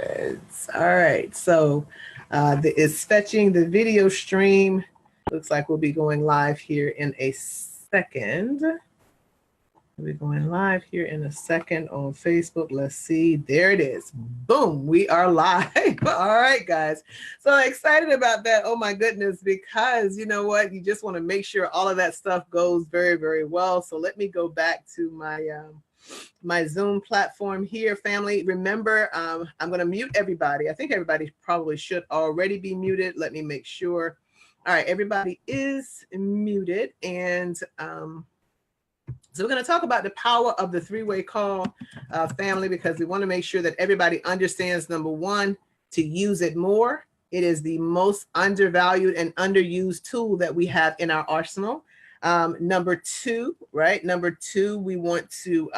Beds. All right, so it's fetching the video stream. Looks like we'll be going live here in a second. We'll be going live here in a second on Facebook. Let's see. There it is. Boom. We are live. All right, guys. So excited about that. Oh, my goodness, because you know what? You just want to make sure all of that stuff goes very, very well. So let me go back to my Zoom platform here, family. Remember, I'm going to mute everybody. I think everybody probably should already be muted. Let me make sure. All right, everybody is muted. And so we're going to talk about the power of the three-way call, family, because we want to make sure that everybody understands, number one, to use it more. It is the most undervalued and underused tool that we have in our arsenal. Number two, right? Number two, we want to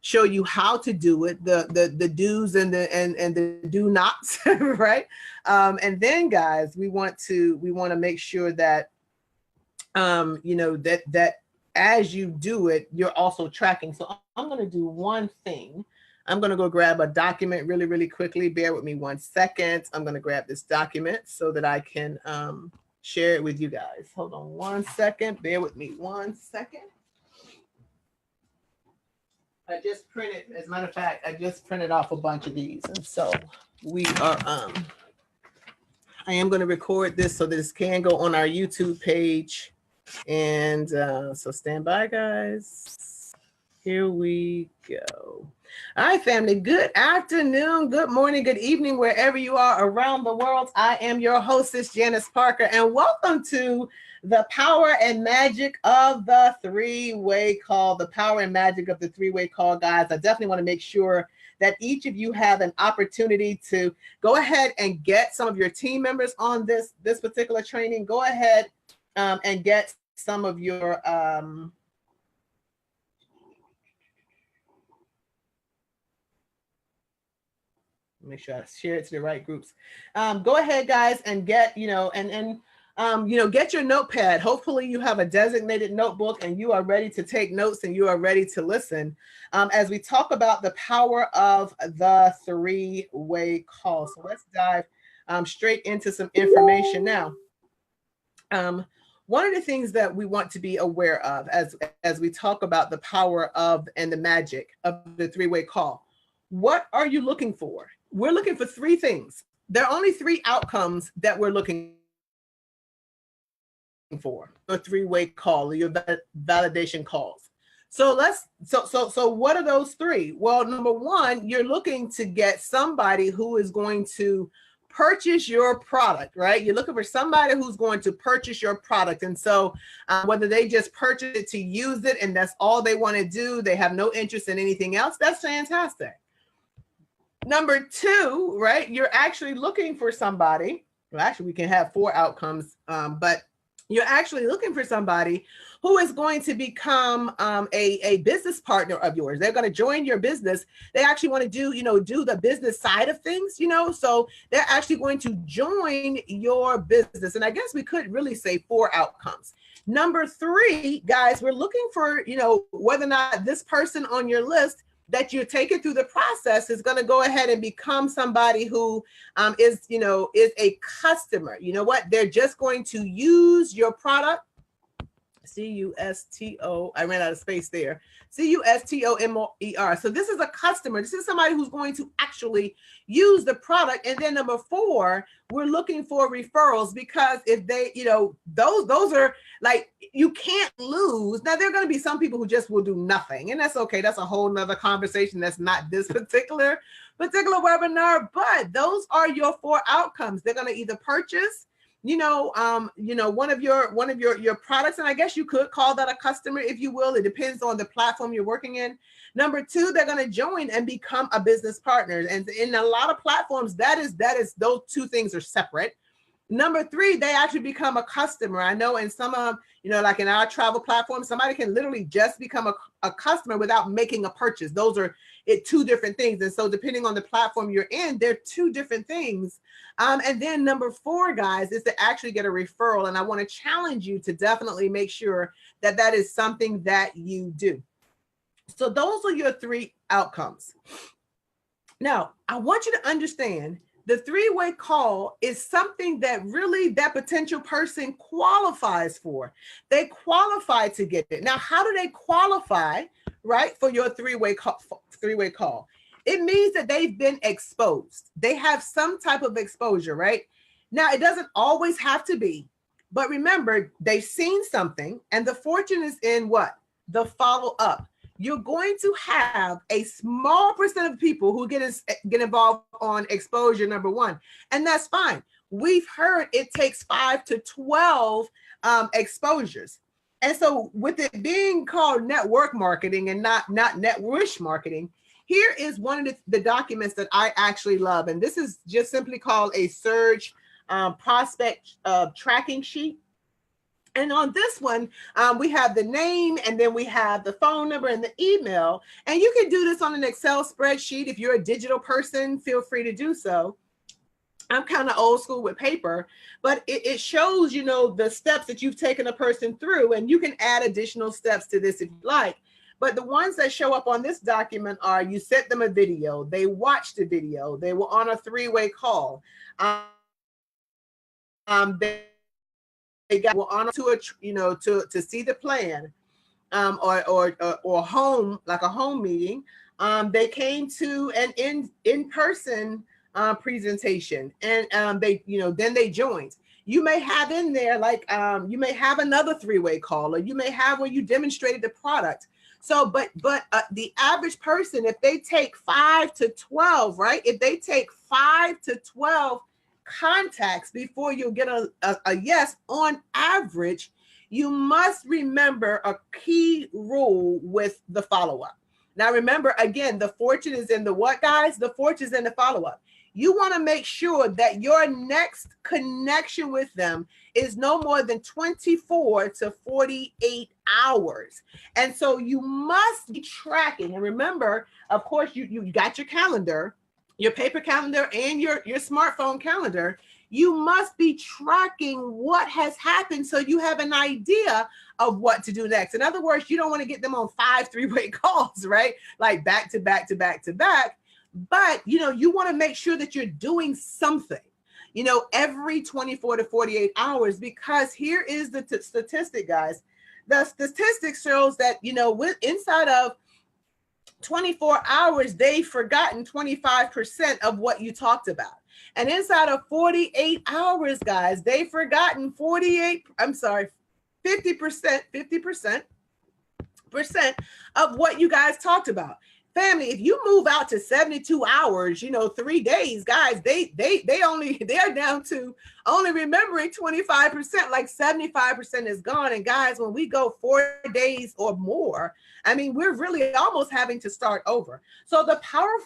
show you how to do it, the do's and the do nots, right? And then, guys, we want to make sure that you know that as you do it, you're also tracking. So I'm going to do one thing. I'm going to go grab a document really, really quickly. Bear with me 1 second. I'm going to grab this document so that I can share it with you guys. Hold on 1 second. Bear with me 1 second. I just printed, as a matter of fact, I just printed off a bunch of these. And so we are, I am going to record this so this can go on our YouTube page. And so stand by, guys. Here we go. All right, family. Good afternoon, good morning, good evening, wherever you are around the world. I am your hostess, Janice Parker, and welcome to the power and magic of the three-way call. The power and magic of the three-way call, guys. I definitely want to make sure that each of you have an opportunity to go ahead and get some of your team members on this particular training. Go ahead and get some of your make sure I share it to the right groups. Go ahead, guys, and get, you know, get your notepad. Hopefully you have a designated notebook and you are ready to take notes and you are ready to listen as we talk about the power of the three-way call. So let's dive straight into some information now. One of the things that we want to be aware of as we talk about the power of and the magic of the three-way call, what are you looking for? We're looking for three things. There are only three outcomes that we're looking for a three-way call, or your validation calls. So so what are those three? Well, number one, you're looking to get somebody who is going to purchase your product, right? You're looking for somebody who's going to purchase your product. And so whether they just purchase it to use it and that's all they want to do, they have no interest in anything else, that's fantastic. Number two, right? You're actually looking for somebody. Well, actually, we can have four outcomes, but you're actually looking for somebody who is going to become a business partner of yours. They're going to join your business. They actually want to do the business side of things, so they're actually going to join your business. And I guess we could really say four outcomes. Number three, guys, we're looking for, whether or not this person on your list that you're taking through the process is going to go ahead and become somebody who is a customer. You know what? They're just going to use your product. C-U-S-T-O. I ran out of space there. C-U-S-T-O-M-O-E-R. So this is a customer. This is somebody who's going to actually use the product. And then number four, we're looking for referrals, because if they, those are like, you can't lose. Now, there are going to be some people who just will do nothing, and that's okay. That's a whole nother conversation. That's not this particular webinar, but those are your four outcomes. They're going to either purchase, one of your products. And I guess you could call that a customer, if you will. It depends on the platform you're working in. Number two, they're going to join and become a business partner. And in a lot of platforms, that is those two things are separate. Number three, they actually become a customer. I know in some of, like in our travel platform, somebody can literally just become a customer without making a purchase. Those are two different things. And so depending on the platform you're in, they're two different things. And then number four, guys, is to actually get a referral. And I want to challenge you to definitely make sure that that is something that you do. So those are your three outcomes. Now, I want you to understand the three-way call is something that really that potential person qualifies for. They qualify to get it. Now, how do they qualify, right, for your three-way call? It means that they've been exposed. They have some type of exposure, right? Now, it doesn't always have to be, but remember, they've seen something, and the fortune is in what? The follow-up. You're going to have a small percent of people who get involved on exposure number one, and that's fine. We've heard it takes 5 to 12 exposures. And so with it being called network marketing and not net wish marketing, here is one of the documents that I actually love. And this is just simply called a surge prospect tracking sheet. And on this one, we have the name, and then we have the phone number and the email. And you can do this on an Excel spreadsheet. If you're a digital person, feel free to do so. I'm kind of old school with paper, but it shows, you know, the steps that you've taken a person through, and you can add additional steps to this if you like. But the ones that show up on this document are: you sent them a video, they watched the video, they were on a three-way call, they were on to a, you know, to see the plan, or home, like a home meeting. They came to an in-person presentation, and they, you know, then they joined. You may have in there, like, you may have another three-way call, or you may have where you demonstrated the product. So, but the average person, if they take 5 to 12, right? If they take 5 to 12 contacts before you get a yes on average, you must remember a key rule with the follow-up. Now, remember, again, the fortune is in the what, guys? The fortune is in the follow-up. You want to make sure that your next connection with them is no more than 24 to 48 hours. And so you must be tracking. And remember, of course, you got your calendar, your paper calendar, and your smartphone calendar. You must be tracking what has happened so you have an idea of what to do next. In other words, you don't want to get them on 5 three-way calls, right? Like back to back to back to back. But, you know, you want to make sure that you're doing something, you know, every 24 to 48 hours, because here is the statistic, guys. The statistic shows that, you know, inside of 24 hours, they've forgotten 25% of what you talked about. And inside of 48 hours, guys, they've forgotten 50% of what you guys talked about. Family, if you move out to 72 hours, you know, 3 days, guys, they're down to only remembering 25%, like 75% is gone. And guys, when we go 4 days or more, I mean, we're really almost having to start over. So the power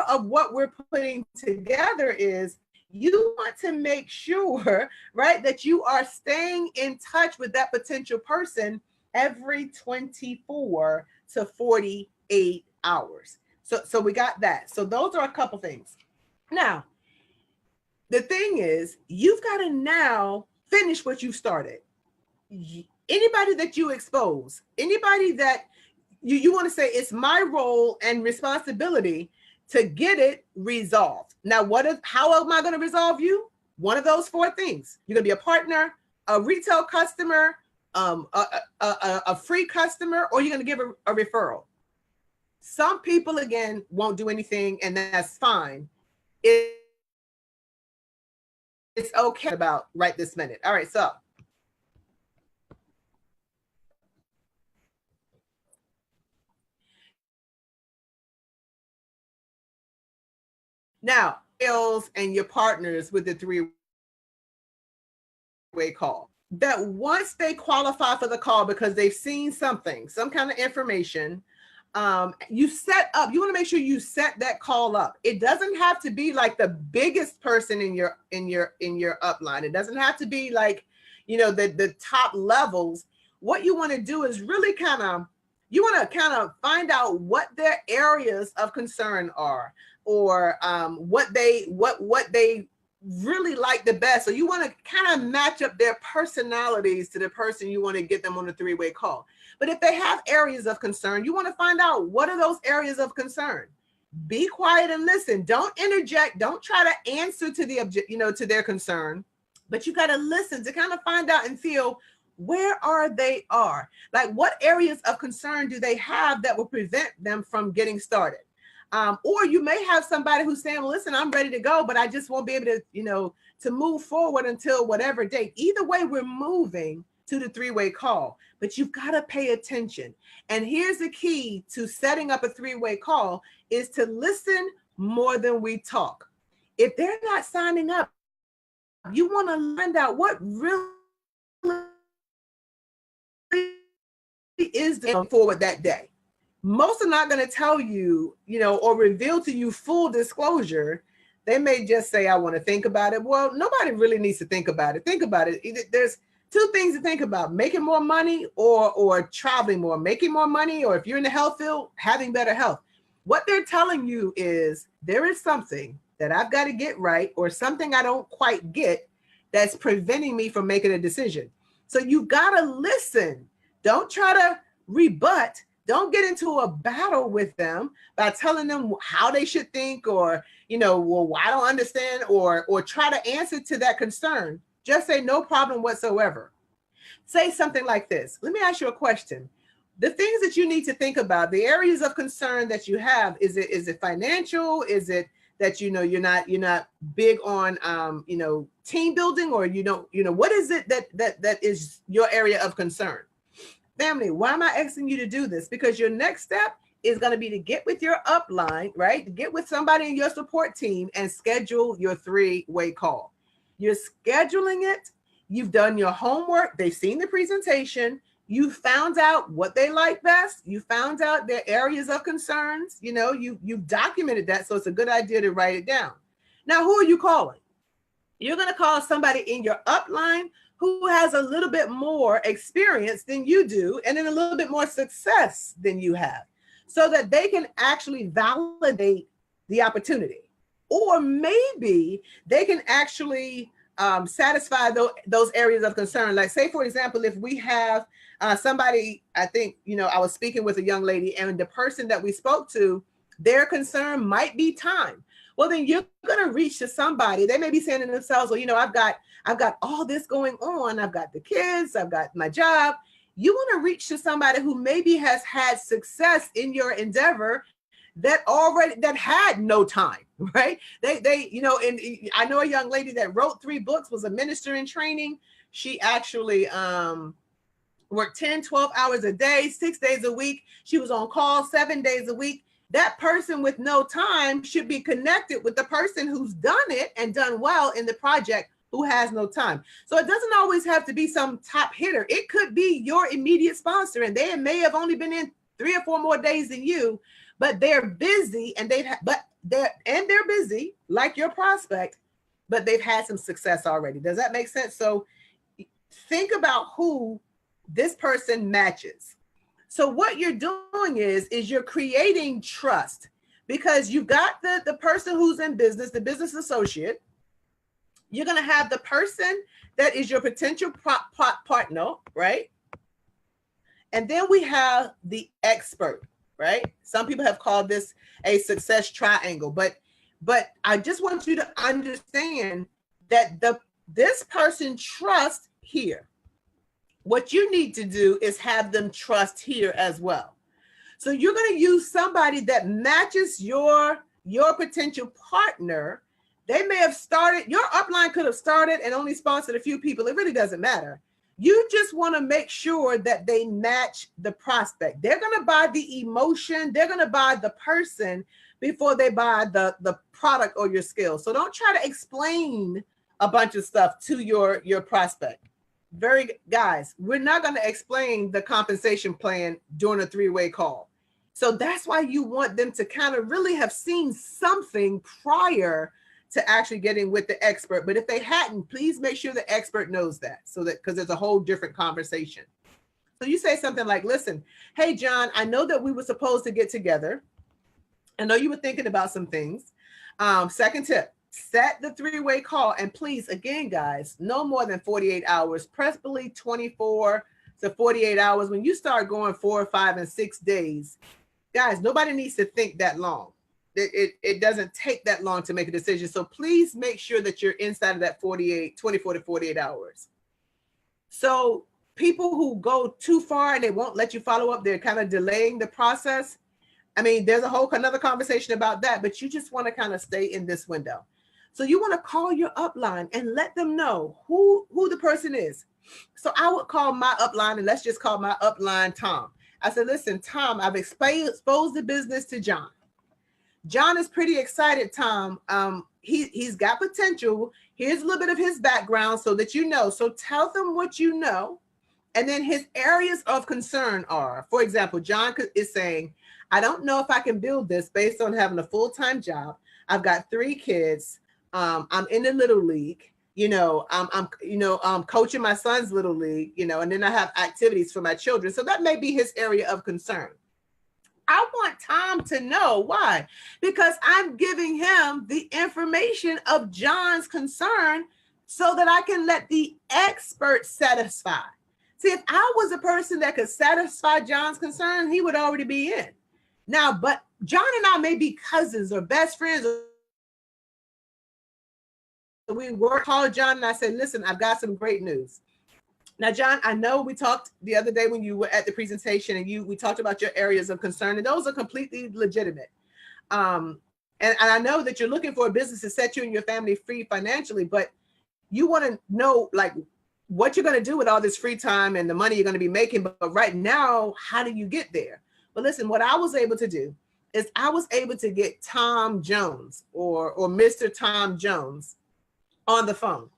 of what we're putting together is, you want to make sure, right, that you are staying in touch with that potential person every 24 to 48 hours. So we got that. So those are a couple things. Now, the thing is, you've got to now finish what you started. Anybody that you expose, anybody that you want to say, it's my role and responsibility to get it resolved. Now, how am I going to resolve you? One of those 4 things. You're going to be a partner, a retail customer, a free customer, or you're going to give a referral. Some people, again, won't do anything, and that's fine. It's okay about right this minute. All right, so now, sales and your partners with the three-way call, that once they qualify for the call because they've seen something, some kind of information, you want to make sure you set that call up. It doesn't have to be like the biggest person in your upline. It doesn't have to be like, you know, the top levels. What you want to do is really you want to find out what their areas of concern are, or what they really like the best. So you want to kind of match up their personalities to the person you want to get them on a three-way call. But if they have areas of concern, you want to find out, what are those areas of concern? Be quiet and listen. Don't interject. Don't try to answer to the to their concern, but you got to listen to kind of find out and feel where they are. Like, what areas of concern do they have that will prevent them from getting started? Or you may have somebody who's saying, well, listen, I'm ready to go, but I just won't be able to, to move forward until whatever date. Either way, we're moving to the three-way call, but you've got to pay attention. And here's the key to setting up a three-way call is to listen more than we talk. If they're not signing up, you want to find out what really is going forward that day. Most are not going to tell you, or reveal to you full disclosure. They may just say, I want to think about it. Well, nobody really needs to think about it. Think about it. There's two things to think about: making more money or traveling more. Making more money, or if you're in the health field, having better health. What they're telling you is there is something that I've got to get right, or something I don't quite get that's preventing me from making a decision. So you've got to listen. Don't try to rebut. Don't get into a battle with them by telling them how they should think, or, well, I don't understand, or try to answer to that concern. Just say no problem whatsoever. Say something like this. Let me ask you a question. The things that you need to think about, the areas of concern that you have, is it financial? Is it that, you're not big on, team building, or, what is it that is your area of concern? Family, why am I asking you to do this? Because your next step is going to be to get with your upline, right? Get with somebody in your support team and schedule your three-way call. You're scheduling it. You've done your homework. They've seen the presentation. You found out what they like best. You found out their areas of concerns. You've documented that. So it's a good idea to write it down. Now, who are you calling? You're going to call somebody in your upline who has a little bit more experience than you do, and then a little bit more success than you have, so that they can actually validate the opportunity. Or maybe they can actually satisfy those areas of concern. Like, say, for example, if we have somebody, I think, I was speaking with a young lady, and the person that we spoke to, their concern might be time. Well, then you're going to reach to somebody. They may be saying to themselves, well, I've got all this going on. I've got the kids. I've got my job. You want to reach to somebody who maybe has had success in your endeavor that had no time, right? They and I know a young lady that wrote 3 books, was a minister in training. She actually worked 10, 12 hours a day, 6 days a week. She was on call 7 days a week. That person with no time should be connected with the person who's done it and done well in the project, who has no time. So it doesn't always have to be some top hitter. It could be your immediate sponsor, and they may have only been in 3 or 4 more days than you, but they're busy, and they're busy like your prospect, but they've had some success already. Does that make sense? So think about who this person matches. So what you're doing is you're creating trust, because you've got the person who's in business, the business associate. You're going to have the person that is your potential partner, right? And then we have the expert, right? Some people have called this a success triangle, but I just want you to understand that this person trusts here. What you need to do is have them trust here as well. So you're going to use somebody that matches your potential partner. They may have started, your upline could have started and only sponsored a few people. It really doesn't matter. You just want to make sure that they match the prospect. They're going to buy the emotion. They're going to buy the person before they buy the product or your skill. So don't try to explain a bunch of stuff to your prospect. Guys, we're not going to explain the compensation plan during a 3-way call. So that's why you want them to kind of really have seen something prior to actually getting with the expert. But if they hadn't, please make sure the expert knows that, so that, because it's a whole different conversation. So you say something like, listen, hey, John, I know that we were supposed to get together. I know you were thinking about some things. Second tip, set the 3-way call. And please, again, guys, no more than 48 hours, preferably 24 to 48 hours. When you start going 4, 5, and 6 days, guys, nobody needs to think that long. it doesn't take that long to make a decision. So please make sure that you're inside of that 24 to 48 hours. So people who go too far and they won't let you follow up, they're kind of delaying the process. I mean, there's another conversation about that, but you just want to kind of stay in this window. So you want to call your upline and let them know who the person is. So I would call my upline, and let's just call my upline Tom. I said, listen, Tom, I've exposed the business to John. John is pretty excited, Tom. He's got potential. Here's a little bit of his background so that you know. So tell them what you know. And then his areas of concern are, for example, John is saying, I don't know if I can build this based on having a full-time job. I've got 3 kids. I'm in the little league. I'm coaching my son's little league, and then I have activities for my children. So that may be his area of concern. I want Tom to know why, because I'm giving him the information of John's concern so that I can let the expert satisfy. See, if I was a person that could satisfy John's concern, he would already be in. Now, but John and I may be cousins or best friends. We called John and I said, listen, I've got some great news. Now, John, I know we talked the other day when you were at the presentation and we talked about your areas of concern, and those are completely legitimate. And I know that you're looking for a business to set you and your family free financially, but you want to know like what you're going to do with all this free time and the money you're going to be making. But right now, how do you get there? Well, listen, what I was able to do is I was able to get Tom Jones or Mr. Tom Jones on the phone.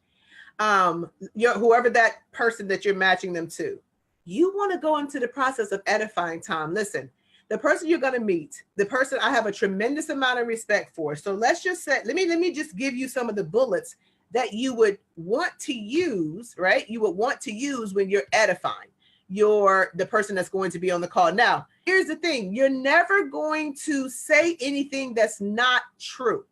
Whoever that person that you're matching them to, you want to go into the process of edifying Tom. Listen, the person you're going to meet, the person I have a tremendous amount of respect for. So let's just say, let me just give you some of the bullets that you would want to use, right? You would want to use when you're edifying the person that's going to be on the call. Now, here's the thing. You're never going to say anything that's not true.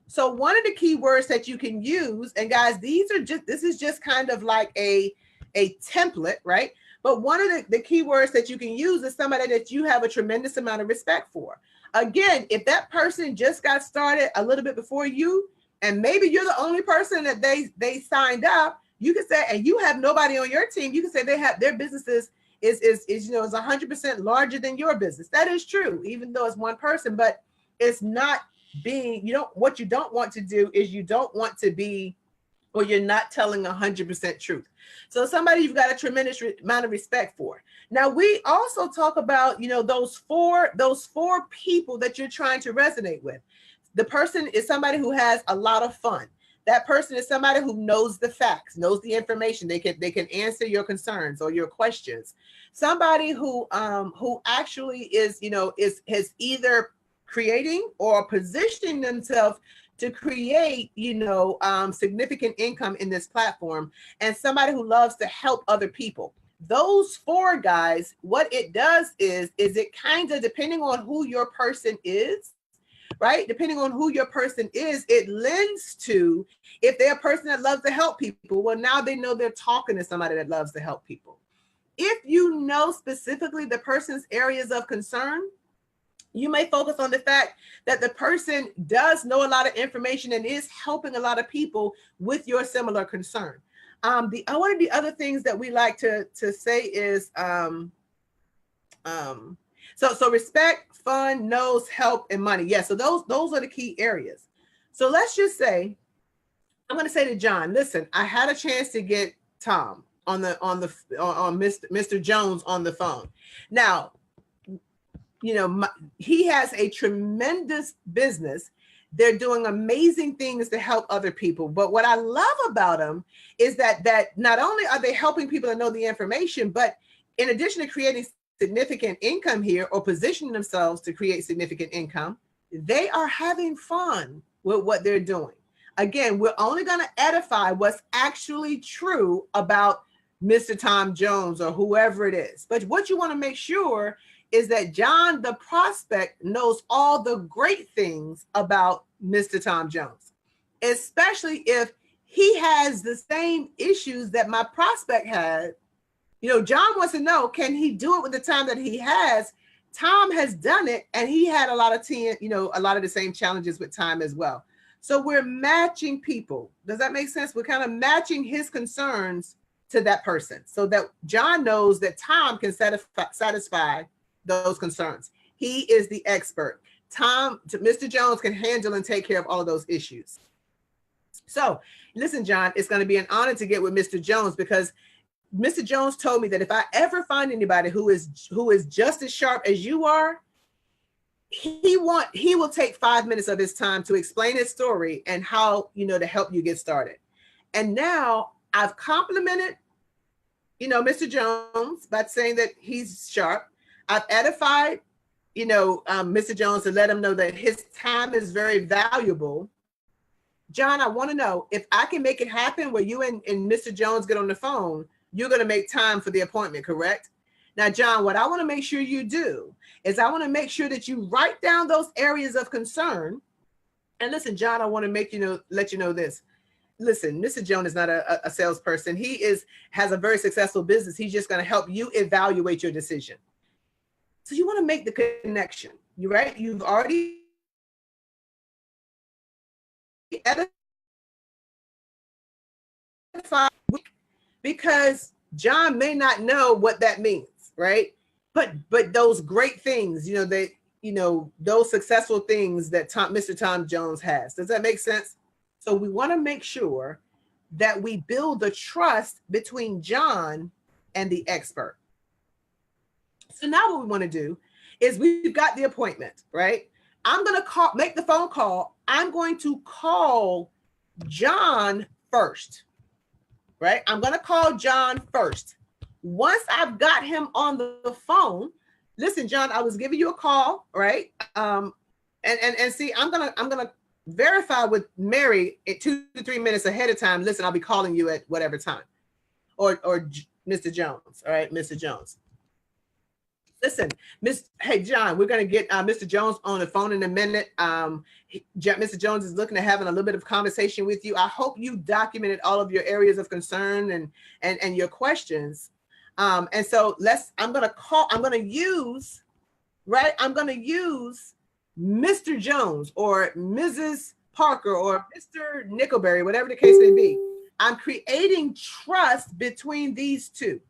So one of the key words that you can use, and guys, this is just kind of like a template, right? But one of the key words that you can use is somebody that you have a tremendous amount of respect for. Again, if that person just got started a little bit before you, and maybe you're the only person that they signed up, you can say, and you have nobody on your team, you can say their businesses is 100% larger than your business. That is true, even though it's one person, but it's not what you don't want to do is you don't want to be, or you're not telling 100% truth. So somebody you've got a tremendous amount of respect for. Now, we also talk about, those four people that you're trying to resonate with. The person is somebody who has a lot of fun. That person is somebody who knows the facts, knows the information. They can answer your concerns or your questions. Somebody who actually is either creating or positioning themselves to create, significant income in this platform, and somebody who loves to help other people. Those 4 guys, what it does is it kind of, depending on who your person is, right? Depending on who your person is, it lends to, if they're a person that loves to help people, well, now they know they're talking to somebody that loves to help people. If you know specifically the person's areas of concern, you may focus on the fact that the person does know a lot of information and is helping a lot of people with your similar concern. One of the other things that we like to say is, so respect, fun, knows, help, and money. Yeah, so those are the key areas. So let's just say, I'm going to say to John, listen, I had a chance to get Tom on Mr. Jones on the phone. Now, he has a tremendous business. They're doing amazing things to help other people. But what I love about them is that not only are they helping people to know the information, but in addition to creating significant income here or positioning themselves to create significant income, they are having fun with what they're doing. Again, we're only going to edify what's actually true about Mr. Tom Jones or whoever it is. But what you want to make sure is that John, the prospect, knows all the great things about Mr. Tom Jones, especially if he has the same issues that my prospect had. John wants to know, can he do it with the time that he has Tom has done it, and he had a lot of a lot of the same challenges with time as well. So we're matching people. Does that make sense? We're kind of matching his concerns to that person so that John knows that Tom can satisfy those concerns. He is the expert. Mr. Jones can handle and take care of all of those issues. So listen, John, it's going to be an honor to get with Mr. Jones, because Mr. Jones told me that if I ever find anybody who is just as sharp as you are, he will take 5 minutes of his time to explain his story and how, to help you get started. And now I've complimented, Mr. Jones by saying that he's sharp. I've edified, Mr. Jones to let him know that his time is very valuable. John, I want to know if I can make it happen where you and Mr. Jones get on the phone, you're going to make time for the appointment, correct? Now, John, what I want to make sure you do is I want to make sure that you write down those areas of concern. And listen, John, I want to let you know this. Listen, Mr. Jones is not a salesperson. He has a very successful business. He's just going to help you evaluate your decision. So you want to make the connection, right? You've already edified, because John may not know what that means, right? But those great things, those successful things that Mr. Tom Jones has. Does that make sense? So we want to make sure that we build the trust between John and the expert. So now what we want to do is we've got the appointment, right? I'm going to make the phone call. I'm going to call John first, right? I'm going to call John first. Once I've got him on the phone, listen, John, I was giving you a call, right? And see, I'm gonna verify with Mary at 2 to 3 minutes ahead of time. Listen, I'll be calling you at whatever time, or Mr. Jones, all right, Mr. Jones. Listen, hey, John, we're going to get Mr. Jones on the phone in a minute. Mr. Jones is looking to having a little bit of conversation with you. I hope you documented all of your areas of concern and your questions. And so I'm going to use Mr. Jones or Mrs. Parker or Mr. Nickelberry, whatever the case may be. I'm creating trust between these two.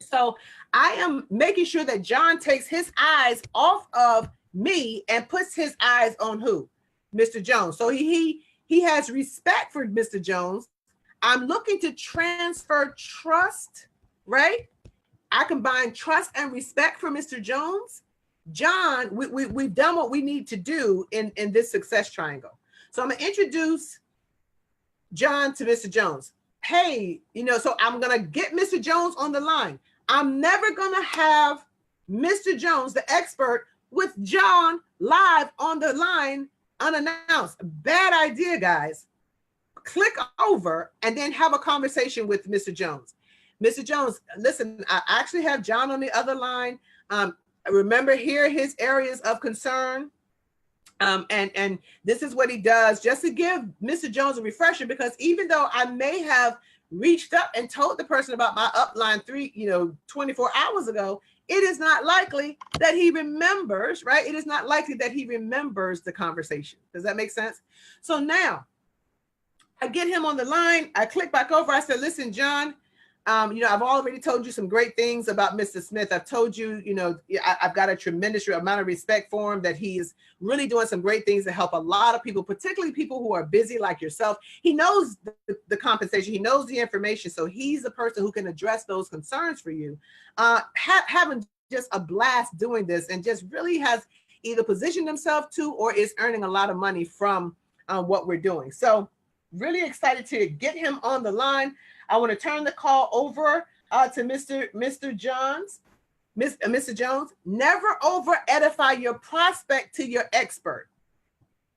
So I am making sure that John takes his eyes off of me and puts his eyes on who? Mr. Jones. So he has respect for Mr. Jones. I'm looking to transfer trust, right? I combine trust and respect for Mr. Jones. John, we've done what we need to do in this success triangle. So I'm going to introduce John to Mr. Jones. Hey, so I'm going to get Mr. Jones on the line. I'm never going to have Mr. Jones, the expert, with John live on the line unannounced. Bad idea, guys. Click over and then have a conversation with Mr. Jones. Mr. Jones, listen, I actually have John on the other line. Remember, here his areas of concern. And this is what he does, just to give Mr. Jones a refresher, because even though I may have reached up and told the person about my upline 24 hours ago, it is not likely that he remembers, right? It is not likely that he remembers the conversation. Does that make sense? So now I get him on the line. I click back over. I said, listen, John, I've already told you some great things about Mr. Smith. I've told you, I've got a tremendous amount of respect for him, that he is really doing some great things to help a lot of people, particularly people who are busy like yourself. He knows the compensation. He knows the information. So he's the person who can address those concerns for you. Having just a blast doing this, and just really has either positioned himself to or is earning a lot of money from what we're doing. So really excited to get him on the line. I want to turn the call over to Mr. Jones. Mr. Jones, never over edify your prospect to your expert.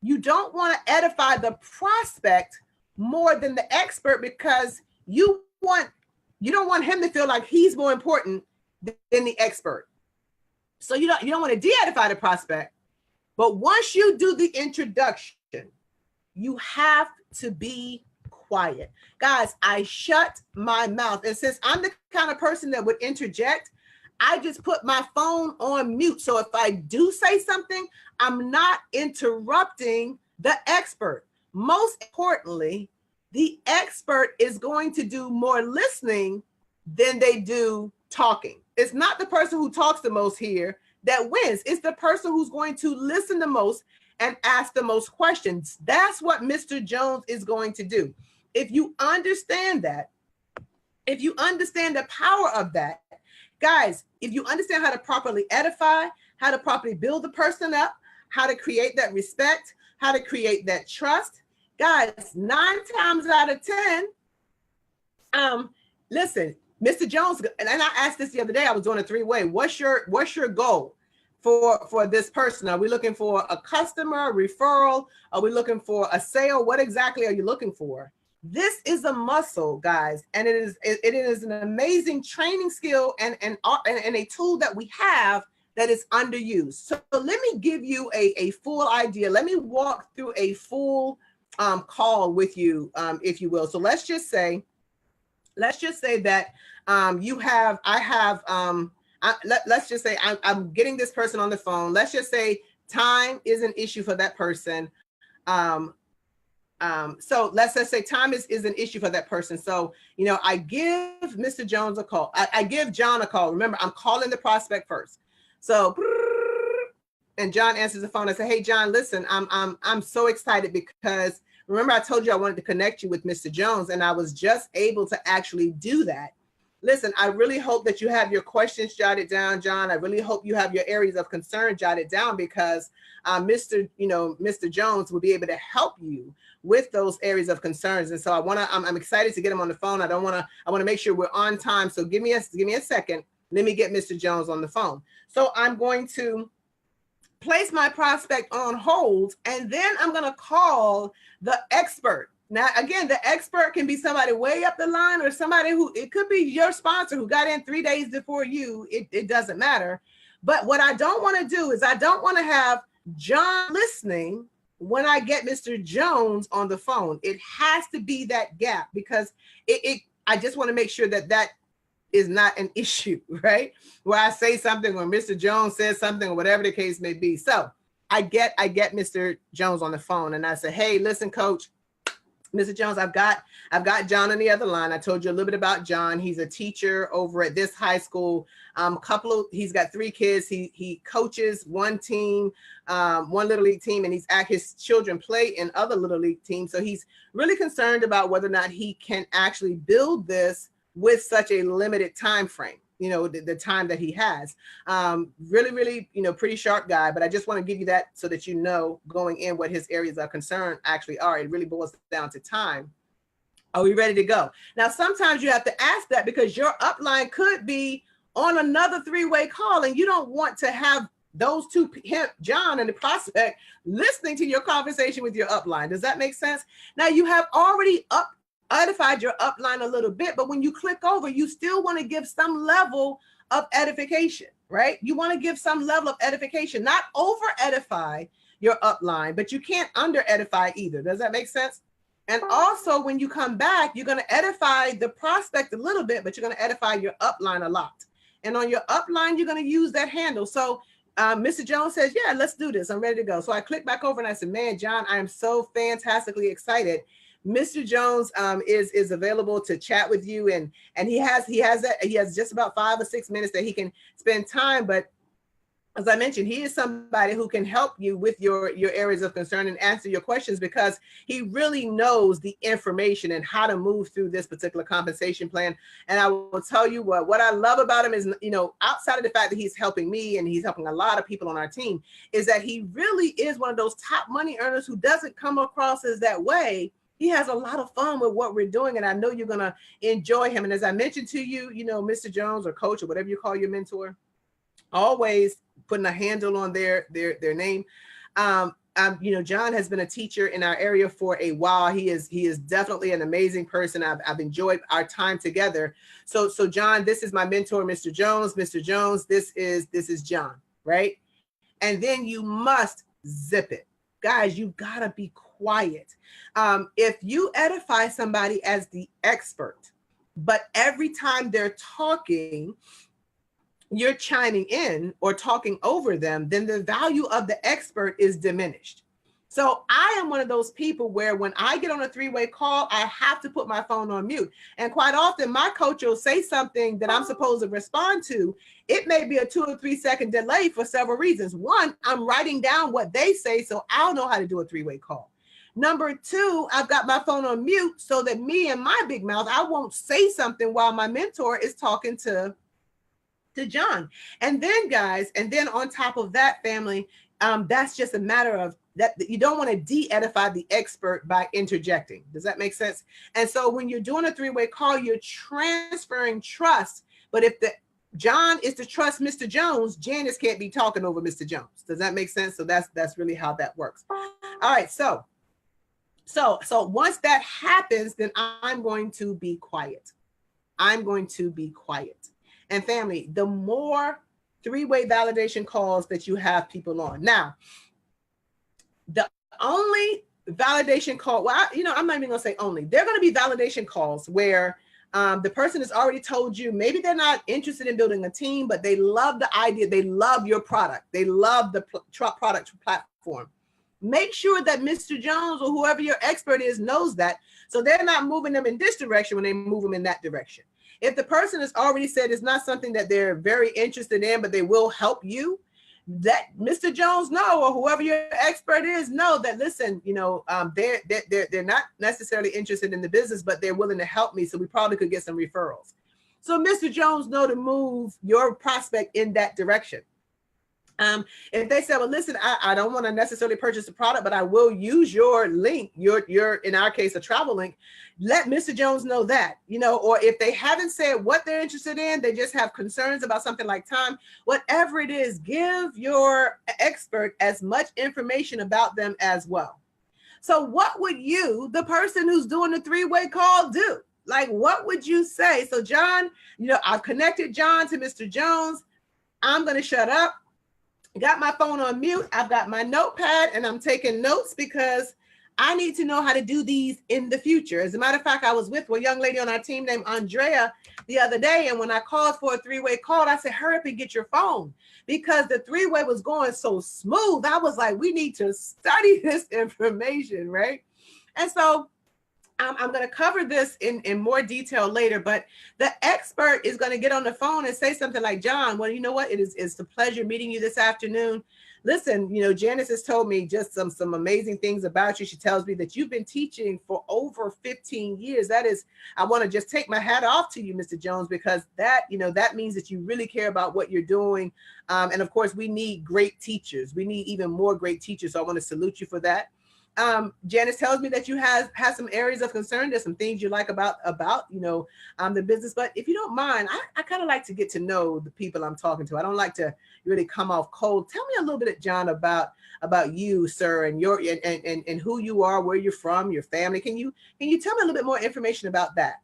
You don't want to edify the prospect more than the expert, because you don't want him to feel like he's more important than the expert. So you don't want to de-edify the prospect, but once you do the introduction, you have to be quiet. Guys, I shut my mouth. And since I'm the kind of person that would interject, I just put my phone on mute. So if I do say something, I'm not interrupting the expert. Most importantly, the expert is going to do more listening than they do talking. It's not the person who talks the most here that wins. It's the person who's going to listen the most and ask the most questions. That's what Mr. Jones is going to do. If you understand that, if you understand the power of that, guys, if you understand how to properly edify, how to properly build the person up, how to create that respect, how to create that trust, guys, 9 times out of 10, listen, Mr. Jones, and I asked this the other day, I was doing a 3-way. What's your goal for this person? Are we looking for a customer, a referral? Are we looking for a sale? What exactly are you looking for? This is a muscle, guys, and it is an amazing training skill and a tool that we have that is underused. So let me give you a full idea. Let me walk through a full call with you, if you will. So let's just say that let's just say I'm getting this person on the phone. Let's just say time is an issue for that person. So let's just say time is an issue for that person. So, I give Mr. Jones a call. I give John a call. Remember, I'm calling the prospect first. So, and John answers the phone. I say, hey, John, listen, I'm so excited because remember I told you I wanted to connect you with Mr. Jones, and I was just able to actually do that. Listen, I really hope that you have your questions jotted down, John. I really hope you have your areas of concern jotted down because Mr. Jones will be able to help you with those areas of concerns. And so I'm excited to get him on the phone. I want to make sure we're on time. So give me a second. Let me get Mr. Jones on the phone. So I'm going to place my prospect on hold, and then I'm going to call the expert. Now, again, the expert can be somebody way up the line or somebody it could be your sponsor who got in 3 days before you. It doesn't matter. But what I don't want to do is I don't want to have John listening when I get Mr. Jones on the phone. It has to be that gap because I just want to make sure that is not an issue, right? Where I say something or Mr. Jones says something or whatever the case may be. So I get Mr. Jones on the phone and I say, hey, listen, coach, Mr. Jones, I've got John on the other line. I told you a little bit about John. He's a teacher over at this high school. He's got 3 kids. He coaches one team, one little league team, and his children play in other little league teams. So he's really concerned about whether or not he can actually build this with such a limited time frame. The time that he has. Really, pretty sharp guy, but I just want to give you that so that you know going in what his areas of concern actually are. It really boils down to time. Are we ready to go? Now, sometimes you have to ask that because your upline could be on another 3-way call and you don't want to have those two, John and the prospect, listening to your conversation with your upline. Does that make sense? Now, you have already edified your upline a little bit, but when you click over, you still want to give some level of edification, right? You want to give some level of edification, not over edify your upline, but you can't under edify either. Does that make sense? And also when you come back, you're going to edify the prospect a little bit, but you're going to edify your upline a lot. And on your upline, you're going to use that handle. So Mr. Jones says, yeah, let's do this. I'm ready to go. So I click back over and I said, man, John, I am so fantastically excited. Mr. Jones is available to chat with you, and he has just about 5 or 6 minutes that he can spend time. But as I mentioned, he is somebody who can help you with your areas of concern and answer your questions because he really knows the information and how to move through this particular compensation plan. And I will tell you what I love about him is, outside of the fact that he's helping me and he's helping a lot of people on our team, is that he really is one of those top money earners who doesn't come across as that way. He has a lot of fun with what we're doing, and I know you're going to enjoy him. And as I mentioned to you, Mr. Jones or coach or whatever you call your mentor, always putting a handle on their name. John has been a teacher in our area for a while. He is definitely an amazing person. I've enjoyed our time together. So John, this is my mentor, Mr. Jones. Mr. Jones, this is John, right? And then you must zip it. Guys, you gotta be quiet. If you edify somebody as the expert, but every time they're talking, you're chiming in or talking over them, then the value of the expert is diminished. So I am one of those people where when I get on a three-way call, I have to put my phone on mute. And quite often my coach will say something that I'm supposed to respond to. It may be a 2 or 3 second delay for several reasons. One, I'm writing down what they say, so I'll know how to do a three-way call. Number two, I've got my phone on mute so that me and my big mouth, I won't say something while my mentor is talking to John. And then guys, and then on top of that, family, that's just a matter of that you don't want to de-edify the expert by interjecting. Does that make sense? And so when you're doing a three-way call, you're transferring trust. But if the John is to trust Mr. Jones, Janice can't be talking over Mr. Jones. Does that make sense? So that's really how that works. All right, so once that happens, then I'm going to be quiet. I'm going to be quiet. And family, the more three-way validation calls that you have people on. Now, the only validation call, well, I'm not even gonna say only. There are gonna be validation calls where the person has already told you, maybe they're not interested in building a team, but they love the idea, they love your product, they love the product platform. Make sure that Mr. Jones or whoever your expert is knows that, so they're not moving them in this direction when they move them in that direction. If the person has already said it's not something that they're very interested in, but they will help you, let Mr. Jones know, or whoever your expert is know that, listen, they're not necessarily interested in the business, but they're willing to help me. So we probably could get some referrals. So Mr. Jones know to move your prospect in that direction. If they say, well, listen, I don't want to necessarily purchase the product, but I will use your link, your in our case, a travel link, let Mr. Jones know that, or if they haven't said what they're interested in, they just have concerns about something like time, whatever it is, give your expert as much information about them as well. So what would you, the person who's doing the three-way call, do? Like, what would you say? So John, I've connected John to Mr. Jones. I'm going to shut up. Got my phone on mute. I've got my notepad and I'm taking notes because I need to know how to do these in the future. As a matter of fact, I was with a young lady on our team named Andrea the other day. And when I called for a three-way call, I said, hurry up and get your phone, because the three-way was going so smooth. I was like, we need to study this information, right? And so I'm going to cover this in more detail later, but the expert is going to get on the phone and say something like, John, well, you know what? It's a pleasure meeting you this afternoon. Listen, Janice has told me just some amazing things about you. She tells me that you've been teaching for over 15 years. I want to just take my hat off to you, Mr. Jones, because that means that you really care about what you're doing. And of course, we need great teachers. We need even more great teachers. So I want to salute you for that. Janice tells me that you have some areas of concern. There's some things you like about the business, but if you don't mind, I kind of like to get to know the people I'm talking to. I don't like to really come off cold. Tell me a little bit, John, about you, sir, and your and who you are, where you're from, your family. Can you tell me a little bit more information about that?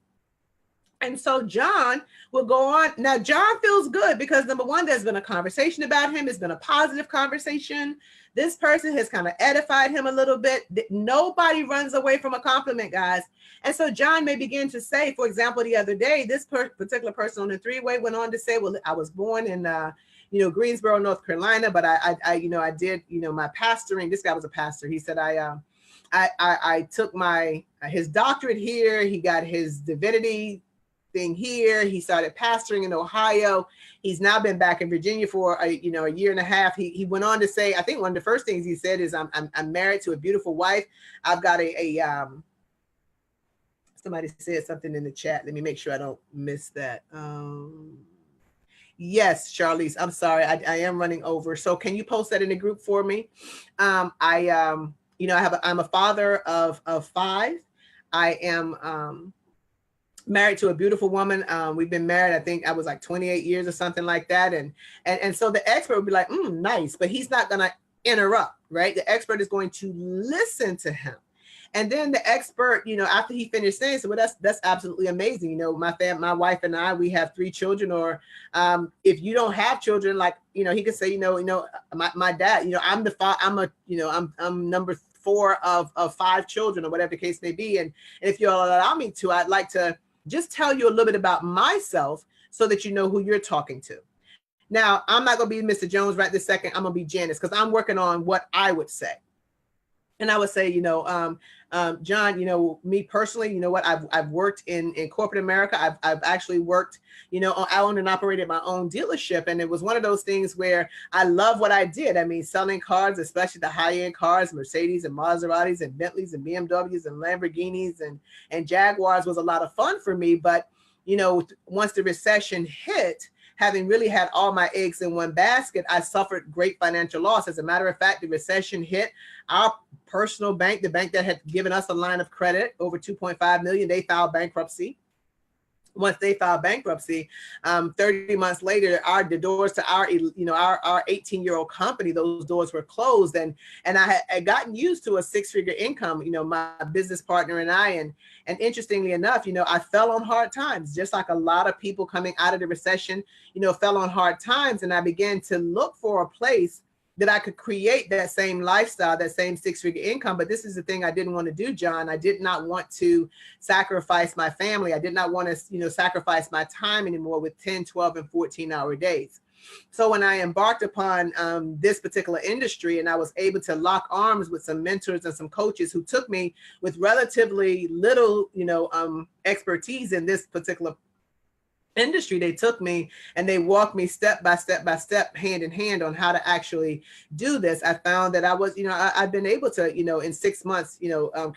And so John will go on. Now, John feels good because, number one, there's been a conversation about him. It's been a positive conversation. This person has kind of edified him a little bit. Nobody runs away from a compliment, guys. And so John may begin to say, for example, the other day, this particular person on the three-way went on to say, well, I was born in Greensboro, North Carolina, but I did my pastoring. This guy was a pastor. He said, I took his doctorate here. He got his divinity thing here. He started pastoring in Ohio. He's now been back in Virginia for a year and a half. He went on to say, I think one of the first things he said is, I'm married to a beautiful wife. I've got somebody said something in the chat. Let me make sure I don't miss that. Yes, Charlize, I'm sorry. I am running over. So can you post that in the group for me? I'm a father of 5. I am married to a beautiful woman. We've been married, I think I was like 28 years or something like that. And so the expert would be like, nice, but he's not going to interrupt, right? The expert is going to listen to him. And then the expert, after he finished saying, so, well, that's absolutely amazing. My wife and I, we have 3 children, or if you don't have children, like, he could say, my dad, I'm number 4 of 5 children, or whatever the case may be. And if you'll allow me to, I'd like to just tell you a little bit about myself so that you know who you're talking to. Now, I'm not going to be Mr. Jones right this second. I'm going to be Janice because I'm working on what I would say. And I would say, John, me personally, you know what, I've worked in corporate America. I've actually worked, I owned and operated my own dealership. And it was one of those things where I love what I did. I mean, selling cars, especially the high-end cars, Mercedes and Maseratis and Bentleys and BMWs and Lamborghinis and Jaguars was a lot of fun for me. But, once the recession hit, having really had all my eggs in one basket, I suffered great financial loss. As a matter of fact, the recession hit our personal bank, the bank that had given us a line of credit over 2.5 million. They filed bankruptcy. Once they filed bankruptcy, 30 months later, the doors to our 18-year-old company, those doors were closed. And I had gotten used to a six-figure income, my business partner and I. And interestingly enough, I fell on hard times, just like a lot of people coming out of the recession, fell on hard times. And I began to look for a place that I could create that same lifestyle, that same six-figure income. But this is the thing I didn't want to do, John. I did not want to sacrifice my family. I did not want to, sacrifice my time anymore with 10, 12, and 14-hour days. So when I embarked upon this particular industry, and I was able to lock arms with some mentors and some coaches who took me with relatively little, expertise in this particular industry, they took me and they walked me step by step by step, hand in hand on how to actually do this. I found that I was, I've been able to, in 6 months,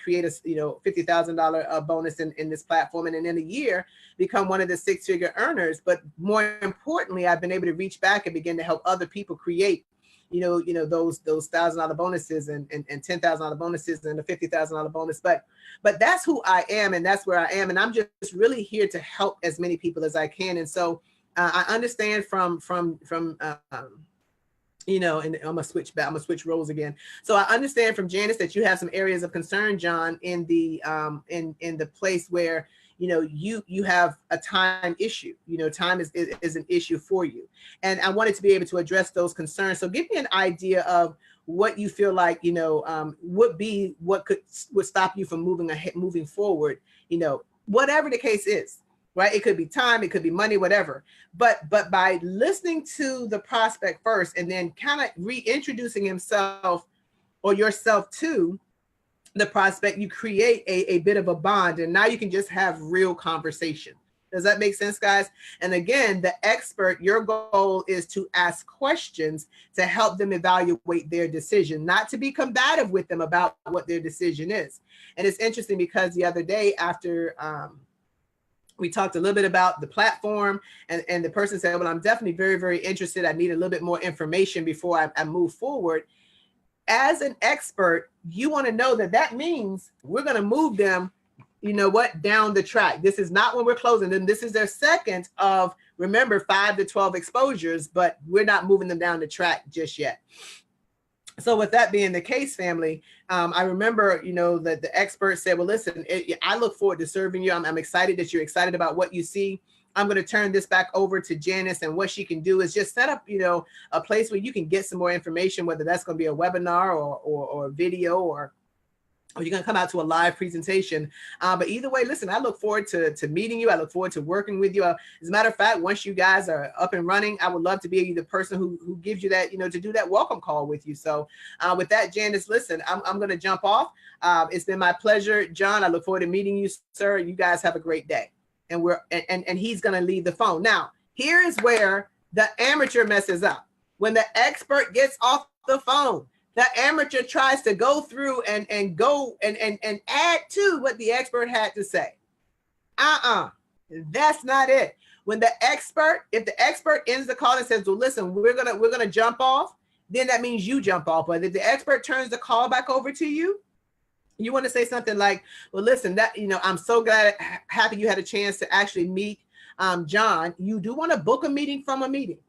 create a, $50,000 bonus in this platform, and in a year become one of the six-figure earners. But more importantly, I've been able to reach back and begin to help other people create those $1,000 bonuses and $10,000 bonuses and a $50,000 bonus. But that's who I am, and that's where I am. And I'm just really here to help as many people as I can. And so I understand from and I'm gonna switch back. I'm gonna switch roles again. So I understand from Janice that you have some areas of concern, John, in the place where you have a time issue. Time is an issue for you. And I wanted to be able to address those concerns. So give me an idea of what you feel like, would stop you from moving forward, whatever the case is, right? It could be time, it could be money, whatever. But by listening to the prospect first and then kind of reintroducing himself or yourself to the prospect, you create a bit of a bond, and now you can just have real conversation. Does that make sense, guys? And again, the expert, your goal is to ask questions to help them evaluate their decision, not to be combative with them about what their decision is. And it's interesting because the other day after we talked a little bit about the platform, and the person said, well, I'm definitely very, very interested. I need a little bit more information before I move forward. As an expert, you want to know that means we're going to move them, down the track. This is not when we're closing them. This is their second of, remember, 5 to 12 exposures, but we're not moving them down the track just yet. So with that being the case, family, I remember, that the expert said, well, listen, I look forward to serving you. I'm excited that you're excited about what you see. I'm going to turn this back over to Janice, and what she can do is just set up, a place where you can get some more information, whether that's going to be a webinar or a video, or you're going to come out to a live presentation. But either way, listen, I look forward to meeting you. I look forward to working with you. As a matter of fact, once you guys are up and running, I would love to be the person who gives you that, to do that welcome call with you. So with that, Janice, listen, I'm going to jump off. It's been my pleasure, John. I look forward to meeting you, sir. You guys have a great day. And he's going to leave the phone. Now, here is where the amateur messes up. When the expert gets off the phone, the amateur tries to go through and add to what the expert had to say. That's not it. When if the expert ends the call and says, well, listen, we're gonna jump off, then that means you jump off. But if the expert turns the call back over to you, you want to say something like, well, listen, I'm so happy you had a chance to actually meet John. You do want to book a meeting from a meeting.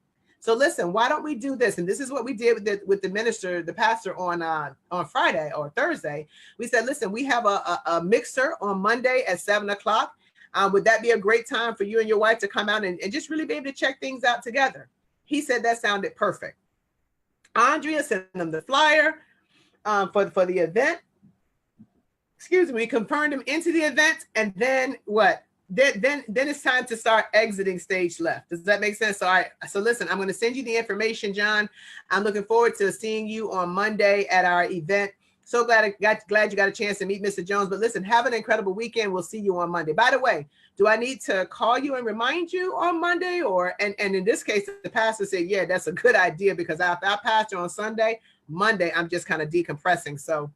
So listen, why don't we do this? And this is what we did with the pastor on Friday or Thursday. We said, listen, we have a mixer on Monday at 7:00. Would that be a great time for you and your wife to come out and just really be able to check things out together? He said that sounded perfect. Andrea sent them the flyer for the event. We confirmed him into the event, and then what? then it's time to start exiting stage left. Does that make sense? So so listen, I'm going to send you the information, John. I'm looking forward to seeing you on Monday at our event. So glad you got a chance to meet Mr. Jones. But listen, have an incredible weekend. We'll see you on Monday. By the way, do I need to call you and remind you on Monday? Or and in this case, the pastor said, yeah, that's a good idea, because I pastor on Sunday, Monday, I'm just kind of decompressing. So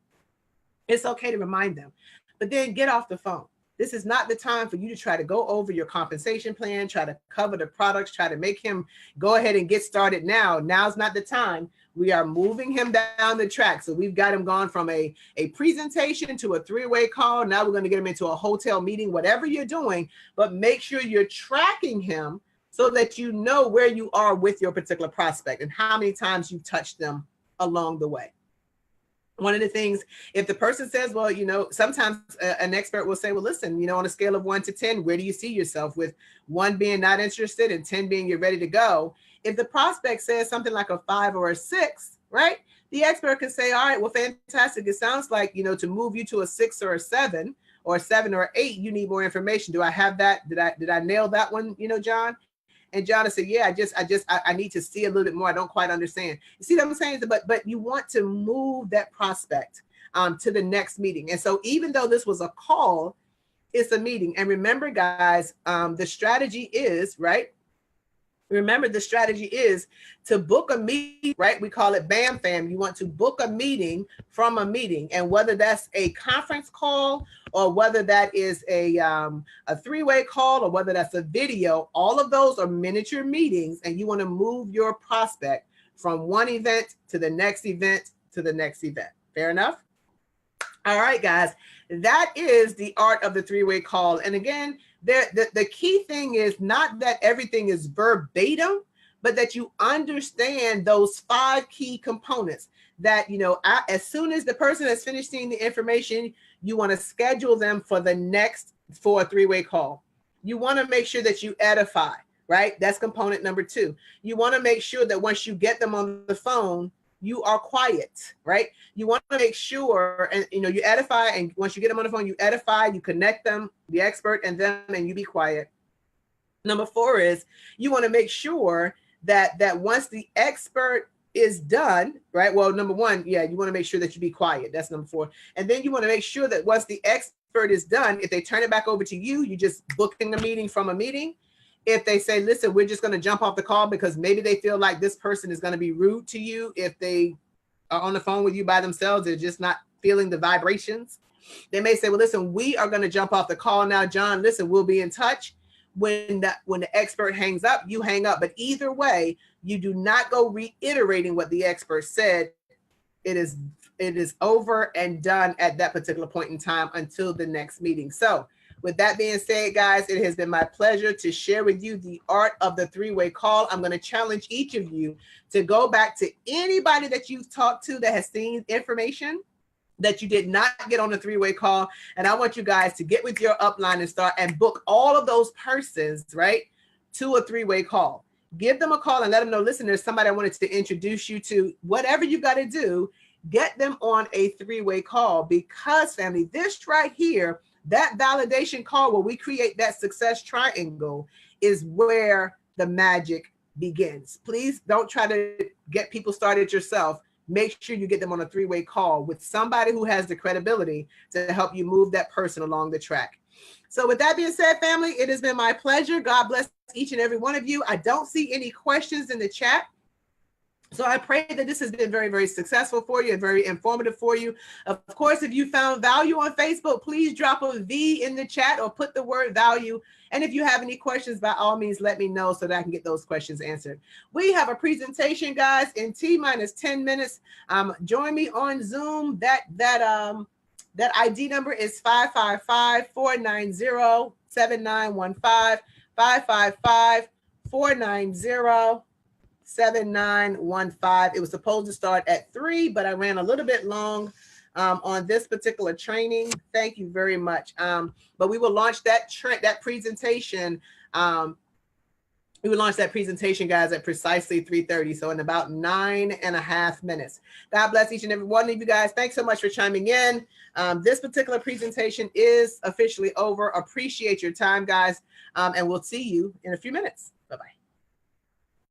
it's okay to remind them. But then get off the phone. This is not the time for you to try to go over your compensation plan, try to cover the products, try to make him go ahead and get started now. Now's not the time. We are moving him down the track. So we've got him gone from a presentation to a three-way call. Now we're going to get him into a hotel meeting, whatever you're doing, but make sure you're tracking him so that you know where you are with your particular prospect and how many times you've touched them along the way. One of the things, if the person says, well, you know, sometimes an expert will say, well, listen, you know, on a scale of 1 to 10, where do you see yourself, with 1 being not interested and 10 being you're ready to go? If the prospect says something like a 5 or a 6, right? The expert can say, all right, well, fantastic. It sounds like, you know, to move you to a 6 or a 7 or a 7 or 8, you need more information. Do I have that? Did I nail that one? You know, John? And John said, yeah, I need to see a little bit more. I don't quite understand. You see what I'm saying? But you want to move that prospect to the next meeting. And so even though this was a call, it's a meeting. And remember, guys, the strategy is, right? Remember, the strategy is to book a meeting, right? We call it BAM FAM. You want to book a meeting from a meeting. And whether that's a conference call or whether that is a three-way call or whether that's a video, all of those are miniature meetings. And you want to move your prospect from one event to the next event to the next event. Fair enough? All right, guys, that is the art of the three-way call. And again, the key thing is not that everything is verbatim, but that you understand those 5 key components that, you know, as soon as the person has finished seeing the information, you want to schedule them for a three-way call. You want to make sure that you edify, right? That's component number 2. You want to make sure that once you get them on the phone, you are quiet, right? You want to make sure, and you know, you edify, and once you get them on the phone, you edify, you connect them, the expert and them, and you be quiet. Number 4 is you want to make sure that once the expert is done, right? Well, number 1, yeah, you want to make sure that you be quiet. That's number 4. And then you want to make sure that once the expert is done, if they turn it back over to you, you just booking a meeting from a meeting. If they say, listen, we're just going to jump off the call because maybe they feel like this person is going to be rude to you. If they are on the phone with you by themselves, they're just not feeling the vibrations. They may say, well, listen, we are going to jump off the call now, John. Listen, we'll be in touch. When the expert hangs up, you hang up. But either way, you do not go reiterating what the expert said. It is over and done at that particular point in time until the next meeting. So with that being said, guys, it has been my pleasure to share with you the art of the three-way call. I'm going to challenge each of you to go back to anybody that you've talked to that has seen information that you did not get on the three-way call. And I want you guys to get with your upline and start and book all of those persons, right, to a three-way call. Give them a call and let them know, listen, there's somebody I wanted to introduce you to. Whatever you got to do, get them on a three-way call, because, family, this right here, that validation call where we create that success triangle, is where the magic begins. Please don't try to get people started yourself. Make sure you get them on a three-way call with somebody who has the credibility to help you move that person along the track. So with that being said, family, it has been my pleasure. God bless each and every one of you. I don't see any questions in the chat. So I pray that this has been very, very successful for you and very informative for you. Of course, if you found value on Facebook, please drop a V in the chat or put the word value. And if you have any questions, by all means, let me know so that I can get those questions answered. We have a presentation, guys, in T-minus 10 minutes. Join me on Zoom. That ID number is 555-490-7915, 555-490-7915. It was supposed to start at 3, but I ran a little bit long on this particular training. Thank you very much. But we will launch that presentation We will launch that presentation, guys, at precisely 3:30. So in about 9.5 minutes. God bless each and every one of you guys. Thanks so much for chiming in. This particular presentation is officially over. Appreciate your time, guys. And we'll see you in a few minutes. Bye-bye.